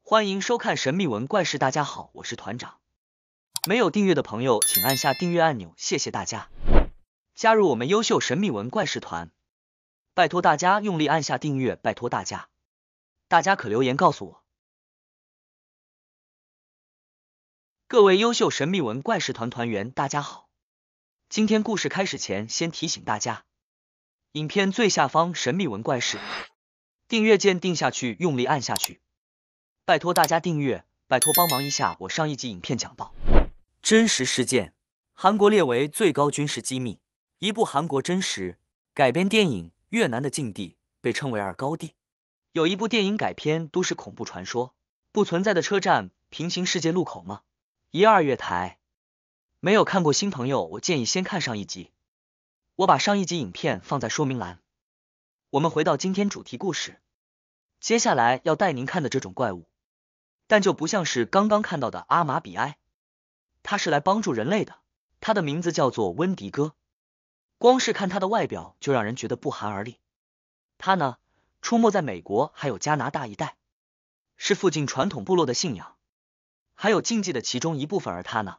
欢迎收看神秘文怪事，大家好，我是团长。没有订阅的朋友，请按下订阅按钮，谢谢大家。加入我们优秀神秘文怪事团，拜托大家用力按下订阅，拜托大家。大家可留言告诉我。各位优秀神秘文怪事团团员，大家好。今天故事开始前，先提醒大家，影片最下方神秘文怪事订阅键定下去，用力按下去。拜托大家订阅，拜托帮忙一下我上一集影片讲到真实事件，韩国列为最高军事机密，一部韩国真实改编电影《越南的禁地》被称为二高地。有一部电影改编都市恐怖传说，不存在的车站平行世界路口吗？12月台，没有看过新朋友，我建议先看上一集，我把上一集影片放在说明栏。我们回到今天主题故事，接下来要带您看的这种怪物，但就不像是刚刚看到的阿马比埃，它是来帮助人类的，它的名字叫做温迪哥。光是看它的外表就让人觉得不寒而栗。它呢，出没在美国还有加拿大一带，是附近传统部落的信仰还有禁忌的其中一部分，而它呢，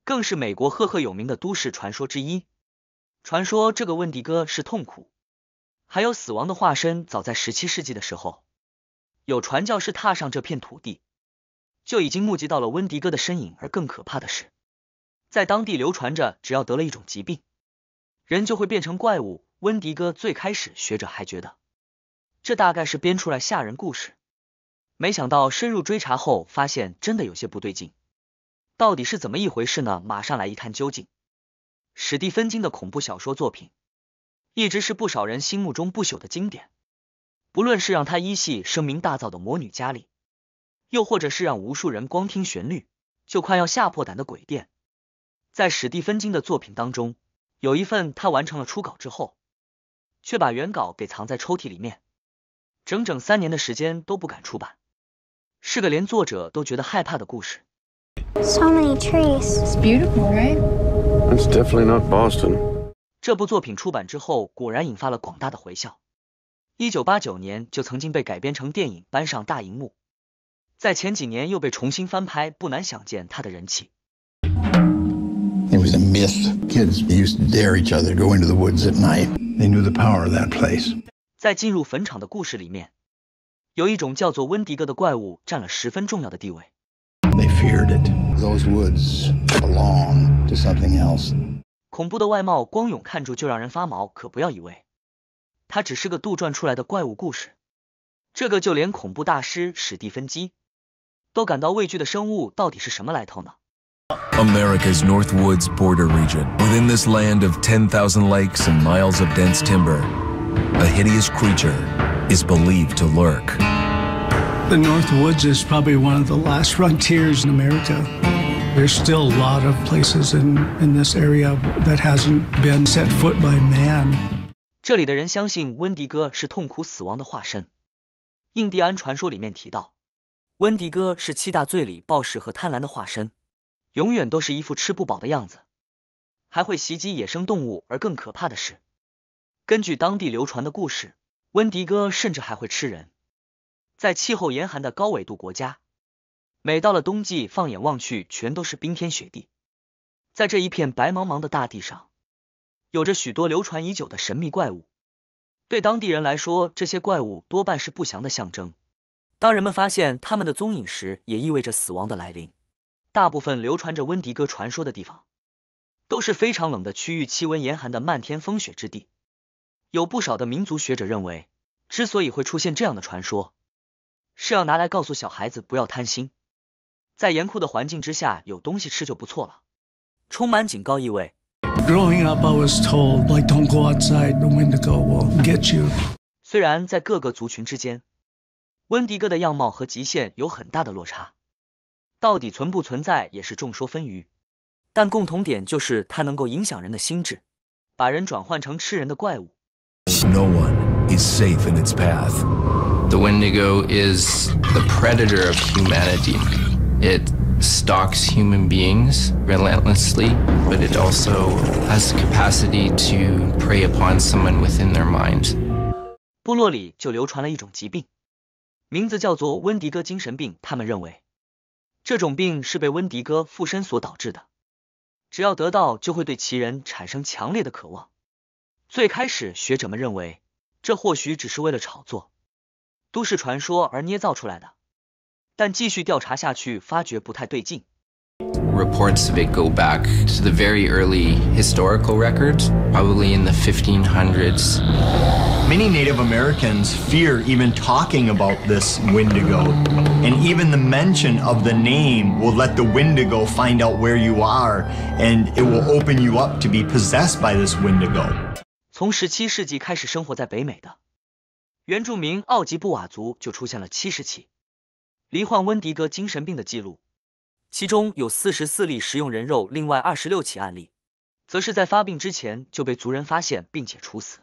更是美国赫赫有名的都市传说之一。传说这个温迪哥是痛苦还有死亡的化身。早在17世纪的时候，有传教士踏上这片土地，就已经目击到了温迪哥的身影。而更可怕的是，在当地流传着只要得了一种疾病，人就会变成怪物。温迪哥最开始学者还觉得这大概是编出来吓人故事，没想到深入追查后发现真的有些不对劲。到底是怎么一回事呢？马上来一探究竟。史蒂芬金的恐怖小说作品一直是不少人心目中不朽的经典，不论是让他一系声名大噪的魔女嘉莉，又或者是让无数人光听旋律就快要吓破胆的鬼店，在史蒂芬金的作品当中，有一份他完成了初稿之后，却把原稿给藏在抽屉里面，整整3年的时间都不敢出版，是个连作者都觉得害怕的故事。 So many trees. It's beautiful, right? It's definitely not Boston. 这部作品出版之后果然引发了广大的回响，1989年就曾经被改编成电影搬上大荧幕，在前几年又被重新翻拍，不难想见它的人气。 It was a myth. Kids used to dare each other to go into the woods at night. They knew the power of that place. 在进入坟场的故事里面，有一种叫做温迪哥的怪物占了十分重要的地位。 They feared it. Those woods belong to something else. 恐怖的外貌光永看住就让人发毛，可不要以为它只是个杜撰出来的怪物故事，这个就连恐怖大师史蒂芬基都感到畏惧的生物到底是什么来头呢？ America's North Woods border region. Within this land of 10,000 lakes and miles of dense timber, a hideous creature is believed to lurk. The North Woods is probably one of the last frontiers in America. There's still a lot of places in this area that hasn't been set foot by man. 这里的人相信温迪哥是痛苦死亡的化身。印第安传说里面提到，温迪哥是7大罪里暴食和贪婪的化身，永远都是一副吃不饱的样子，还会袭击野生动物。而更可怕的是，根据当地流传的故事，温迪哥甚至还会吃人。在气候严寒的高纬度国家，每到了冬季，放眼望去全都是冰天雪地，在这一片白茫茫的大地上，有着许多流传已久的神秘怪物。对当地人来说，这些怪物多半是不祥的象征。当人们发现他们的踪影时，也意味着死亡的来临。大部分流传着温迪哥传说的地方都是非常冷的区域，气温严寒的漫天风雪之地。有不少的民族学者认为，之所以会出现这样的传说，是要拿来告诉小孩子不要贪心，在严酷的环境之下有东西吃就不错了，充满警告意味。 Growing up, I was told, like, don't go outside, the Wendigo will get you. 虽然在各个族群之间，温迪哥的样貌和极限有很大的落差，到底存不存在也是众说纷纭，但共同点就是它能够影响人的心智，把人转换成吃人的怪物。 No one is safe in its path. The Wendigo is the predator of humanity. It stalks human beings relentlessly, but it also has the capacity to prey upon someone within their mind. 部落里就流传了一种疾病，名字叫做温迪戈精神病。他们认为这种病是被温迪戈附身所导致的，只要得到就会对其人产生强烈的渴望。最开始学者们认为这或许只是为了炒作都市传说而捏造出来的，但继续调查下去发觉不太对劲。Reports of it go back to the very early historical records, probably in the 1500s. Many Native Americans fear even talking about this Wendigo, and even the mention of the name will let the Wendigo find out where you are, and it will open you up to be possessed by this Wendigo. 从17世纪开始生活在北美的原住民奥吉布瓦族就出现了70起罹患温迪戈精神病的记录，其中有44例食用人肉，另外26起案例则是在发病之前就被族人发现并且处死。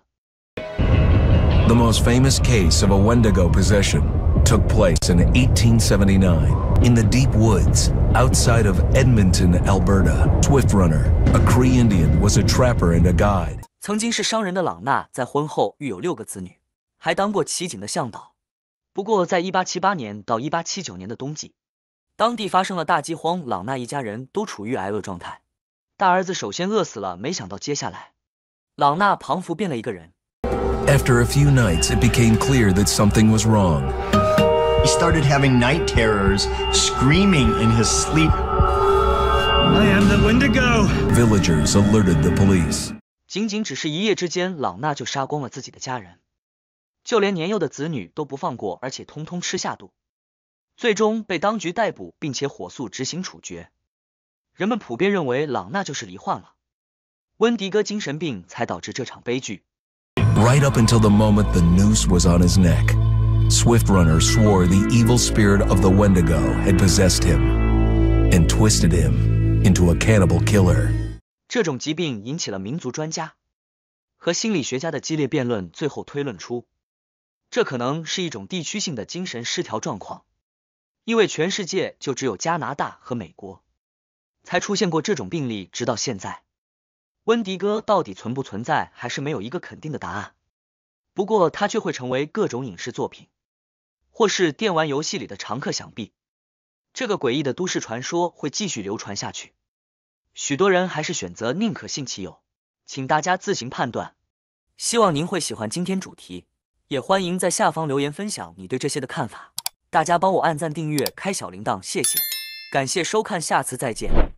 The most famous case of a Wendigo possession took place in 1879 in the deep woods outside of Edmonton, Alberta. Swift Runner, a Cree Indian, was a trapper and a guide. 曾经是商人的朗纳在婚后育有6个子女，还当过奇景的向导。不过在1878年到1879年的冬季，当地发生了大饥荒，朗纳一家人都处于挨饿状态。大儿子首先饿死了，没想到接下来朗纳仿佛变了一个人。After a few nights, it became clear that something was wrong. He started having night terrors, screaming in his sleep. I am the Wendigo. Villagers alerted the police. 仅仅只是一夜之间，朗纳就杀光了自己的家人，就连年幼的子女都不放过，而且通通吃下肚，最终被当局逮捕，并且火速执行处决。人们普遍认为朗纳就是罹患了温迪戈精神病，才导致这场悲剧。Right up until the moment the noose was on his neck, Swift Runner swore the evil spirit of the Wendigo had possessed him and twisted him into a cannibal killer. 这种疾病引起了民族专家和心理学家的激烈辩论，最后推论出这可能是一种地区性的精神失调状况，因为全世界就只有加拿大和美国才出现过这种病例，直到现在温迪戈到底存不存在还是没有一个肯定的答案。不过它却会成为各种影视作品或是电玩游戏里的常客，想必这个诡异的都市传说会继续流传下去。许多人还是选择宁可信其有，请大家自行判断。希望您会喜欢今天主题，也欢迎在下方留言分享你对这些的看法。大家帮我按赞订阅开小铃铛，谢谢，感谢收看，下次再见。